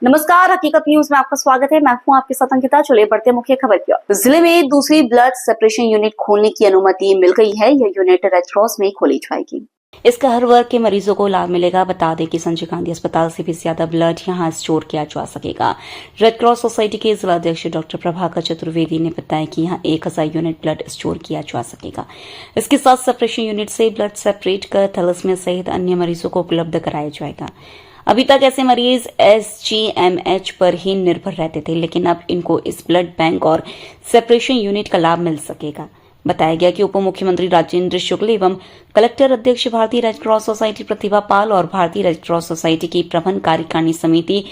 नमस्कार, हकीकत न्यूज में आपका स्वागत है। मैं हूं आपके साथ अंकिता। चलिए बढ़ते मुख्य खबर की ओर। जिले में दूसरी ब्लड सेपरेशन यूनिट खोलने की अनुमति मिल गई है। यह यूनिट रेड क्रॉस में खोली जाएगी। इसका हर वर्ग के मरीजों को लाभ मिलेगा। बता दें कि संजय गांधी अस्पताल से भी ज्यादा ब्लड यहां स्टोर किया जा सकेगा। रेड क्रॉस सोसाइटी के जिला अध्यक्ष डॉक्टर प्रभाकर चतुर्वेदी ने बताया कि यहां 1000 यूनिट ब्लड स्टोर किया जा सकेगा। इसके साथ सेपरेशन यूनिट से ब्लड सेपरेट कर थैलेसीमिया सहित अन्य मरीजों को उपलब्ध कराया जाएगा। अभी तक ऐसे मरीज SGMH पर ही निर्भर रहते थे, लेकिन अब इनको इस ब्लड बैंक और सेपरेशन यूनिट का लाभ मिल सकेगा। बताया गया कि उप मुख्यमंत्री राजेंद्र शुक्ल एवं कलेक्टर अध्यक्ष भारतीय red cross society Pratibha Pal और भारतीय रेड क्रॉस सोसाइटी की प्रबंध कार्यकारिणी समिति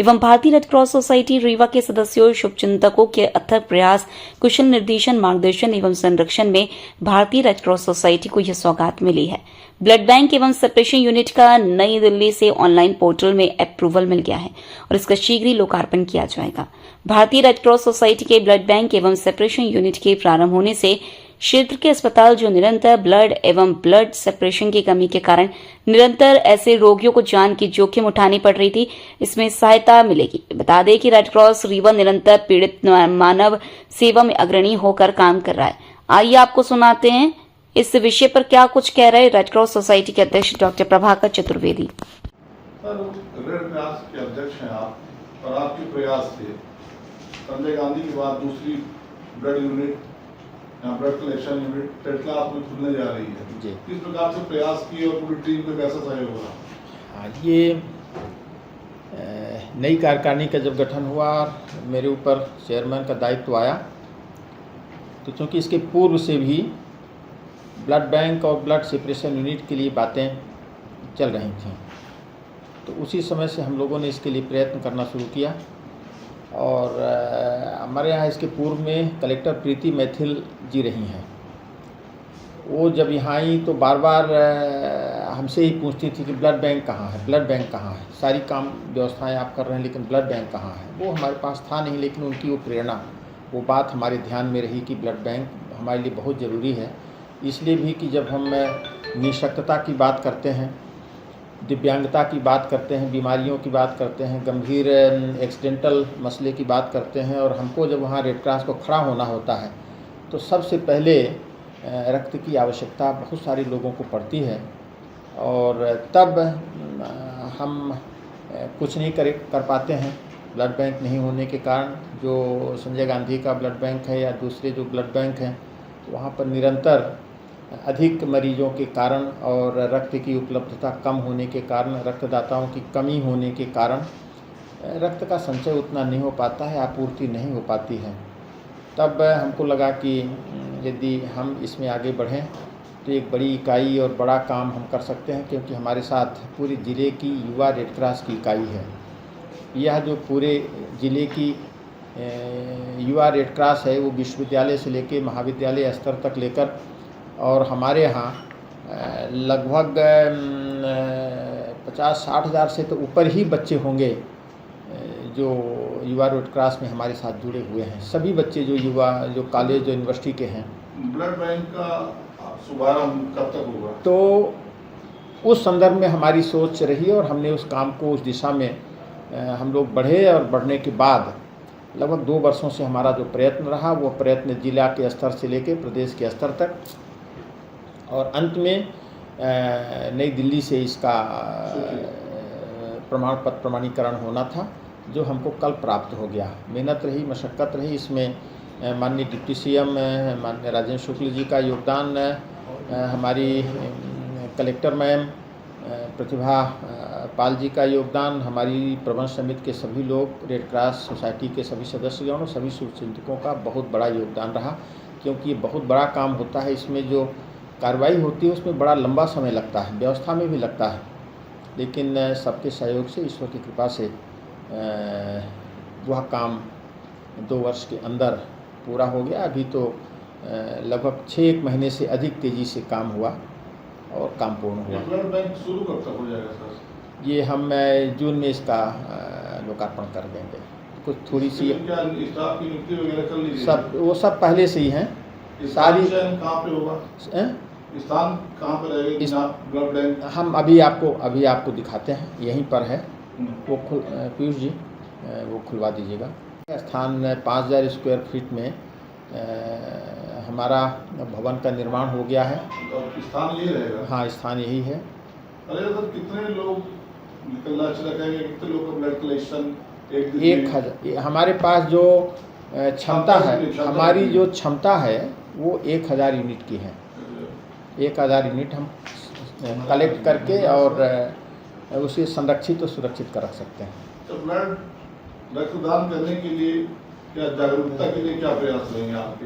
एवं भारतीय रेड क्रॉस सोसाइटी रीवा के सदस्यों और शुभचिंतकों के अथक प्रयास, कुशल निर्देशन, मार्गदर्शन एवं संरक्षण में भारतीय रेड क्रॉस सोसाइटी को यह सौगात मिली है। ब्लड बैंक एवं सेपरेशन यूनिट का नई दिल्ली से ऑनलाइन पोर्टल में अप्रूवल मिल गया है और इसका शीघ्र ही लोकार्पण किया जाएगा। भारतीय रेड क्रॉस सोसाइटी के ब्लड बैंक एवं सेपरेशन यूनिट के प्रारंभ होने से क्षेत्र के अस्पताल जो निरंतर ब्लड एवं ब्लड सेपरेशन की कमी के कारण निरंतर ऐसे रोगियों को जान की जोखिम उठानी पड़ रही थी, इसमें सहायता मिलेगी। बता दें कि रेड क्रॉस रीवा निरंतर पीड़ित मानव सेवा में अग्रणी होकर काम कर रहा है। आइए आपको सुनाते हैं इस विषय पर क्या कुछ कह रहे रेड क्रॉस सोसाइटी के अध्यक्ष doctor Prabhakar Chaturvedi. Sir, red cross के अध्यक्ष हैं आप और आपके प्रयास से संजय गांधी के बाद दूसरी blood unit, blood collection unit red cross में खुलने जा रही है जी। किस प्रकार से प्रयास किए और पूरी टीम का कैसा सहयोग हुआ? हाँ, ये नई कार्यकारिणी का जब गठन हुआ, मेरे ऊपर चेयरमैन का दायित्व आया, तो चूँकि इसके पूर्व से भी ब्लड बैंक और ब्लड सेपरेशन यूनिट के लिए बातें चल रही थीं, तो उसी समय से हम लोगों ने इसके लिए प्रयत्न करना शुरू किया। और हमारे यहाँ इसके पूर्व में कलेक्टर प्रीति मैथिल जी रही हैं। वो जब यहाँ आई तो बार बार हमसे ही पूछती थी कि ब्लड बैंक कहाँ है, ब्लड बैंक कहाँ है। सारी काम व्यवस्थाएं आप कर रहे हैं, लेकिन ब्लड बैंक कहाँ है? वो हमारे पास था नहीं, लेकिन उनकी वो प्रेरणा, वो बात हमारे ध्यान में रही कि ब्लड बैंक हमारे लिए बहुत ज़रूरी है। इसलिए भी कि जब हम निःशक्तता की बात करते हैं, दिव्यांगता की बात करते हैं, बीमारियों की बात करते हैं, गंभीर एक्सीडेंटल मसले की बात करते हैं, और हमको जब वहाँ रेड क्रॉस को खड़ा होना होता है, तो सबसे पहले रक्त की आवश्यकता बहुत सारे लोगों को पड़ती है। और तब हम कुछ नहीं कर पाते हैं ब्लड बैंक नहीं होने के कारण। जो संजय गांधी का ब्लड बैंक है या दूसरे जो ब्लड बैंक हैं, वहाँ पर निरंतर अधिक मरीजों के कारण और रक्त की उपलब्धता कम होने के कारण, रक्तदाताओं की कमी होने के कारण रक्त का संचय उतना नहीं हो पाता है, आपूर्ति नहीं हो पाती है। तब हमको लगा कि यदि हम इसमें आगे बढ़ें तो एक बड़ी इकाई और बड़ा काम हम कर सकते हैं, क्योंकि हमारे साथ पूरे ज़िले की युवा रेड क्रॉस की इकाई है। यह जो पूरे ज़िले की युवा रेड क्रॉस है, वो विश्वविद्यालय से लेकर महाविद्यालय स्तर तक लेकर, और हमारे यहाँ लगभग 50-60 हज़ार से तो ऊपर ही बच्चे होंगे जो युवा रेड क्रॉस में हमारे साथ जुड़े हुए हैं। सभी बच्चे जो कॉलेज, जो यूनिवर्सिटी के हैं। ब्लड बैंक का शुभारंभ कब तक होगा? तो उस संदर्भ में हमारी सोच रही और हमने उस काम को, उस दिशा में हम लोग बढ़े, और बढ़ने के बाद लगभग 2 वर्षों से हमारा जो प्रयत्न रहा, वो प्रयत्न जिला के स्तर से लेकर प्रदेश के स्तर तक, और अंत में नई दिल्ली से इसका प्रमाण पत्र प्रमाणीकरण होना था, जो हमको कल प्राप्त हो गया। मेहनत रही, मशक्क़त रही, इसमें माननीय डिप्टी CM माननीय राजेंद्र शुक्ल जी का योगदान, हमारी कलेक्टर मैम प्रतिभा पाल जी का योगदान, हमारी प्रबंध समिति के सभी लोग, रेड क्रॉस सोसाइटी के सभी सदस्यगण और सभी शुभचिंतकों का बहुत बड़ा योगदान रहा। क्योंकि ये बहुत बड़ा काम होता है, इसमें जो कार्रवाई होती है उसमें बड़ा लंबा समय लगता है, व्यवस्था में भी लगता है, लेकिन सबके सहयोग से, ईश्वर की कृपा से वह काम 2 वर्ष के अंदर पूरा हो गया। अभी तो लगभग 6 महीने से अधिक तेज़ी से काम हुआ और काम पूर्ण हुआ। ब्लड बैंक शुरू कब तक हो जाएगा सर? ये हम जून में इसका लोकार्पण कर देंगे। कुछ थोड़ी सी स्टाफ की नियुक्ति वगैरह कर लीजिए? वो सब पहले से ही हैं। सारी कहाँ पे होगा? स्थान कहाँ पर रहेगा ब्लड बैंक? हम अभी आपको दिखाते हैं, यहीं पर है वो। पीयूष जी, वो खुलवा दीजिएगा। स्थान 5000 स्क्वायर फीट में हमारा भवन का निर्माण हो गया है। और स्थान यही रहेगा? हाँ, स्थान यही है। अरे सर, कितने लोग निकलना चाहिए, कितने लोग का ब्लड कलेक्शन? 1000। हमारे पास जो क्षमता है, हमारी जो क्षमता है वो 1000 यूनिट की है। 1000 यूनिट हम कलेक्ट करके और उसे संरक्षित और सुरक्षित कर रख सकते हैं। तो ब्लड रक्तदान करने के लिए या जागरूकता के लिए क्या प्रयास रहेंगे आपके?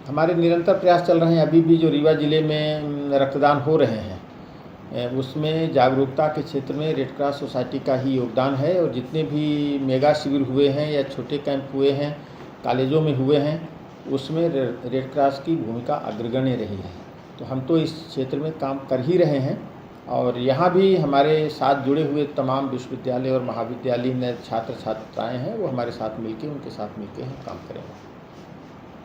हमारे निरंतर प्रयास चल रहे हैं। अभी भी जो रीवा जिले में रक्तदान हो रहे हैं उसमें जागरूकता के क्षेत्र में रेड क्रॉस सोसाइटी का ही योगदान है। और जितने भी मेगा शिविर हुए हैं या छोटे कैंप हुए हैं, कॉलेजों में हुए हैं, उसमें रेड क्रॉस की भूमिका अग्रगण्य रही है। तो हम तो इस क्षेत्र में काम कर ही रहे हैं। और यहाँ भी हमारे साथ जुड़े हुए तमाम विश्वविद्यालय और महाविद्यालयीन छात्र छात्राएँ हैं, वो हमारे साथ मिलके उनके साथ मिलके हम काम करेंगे।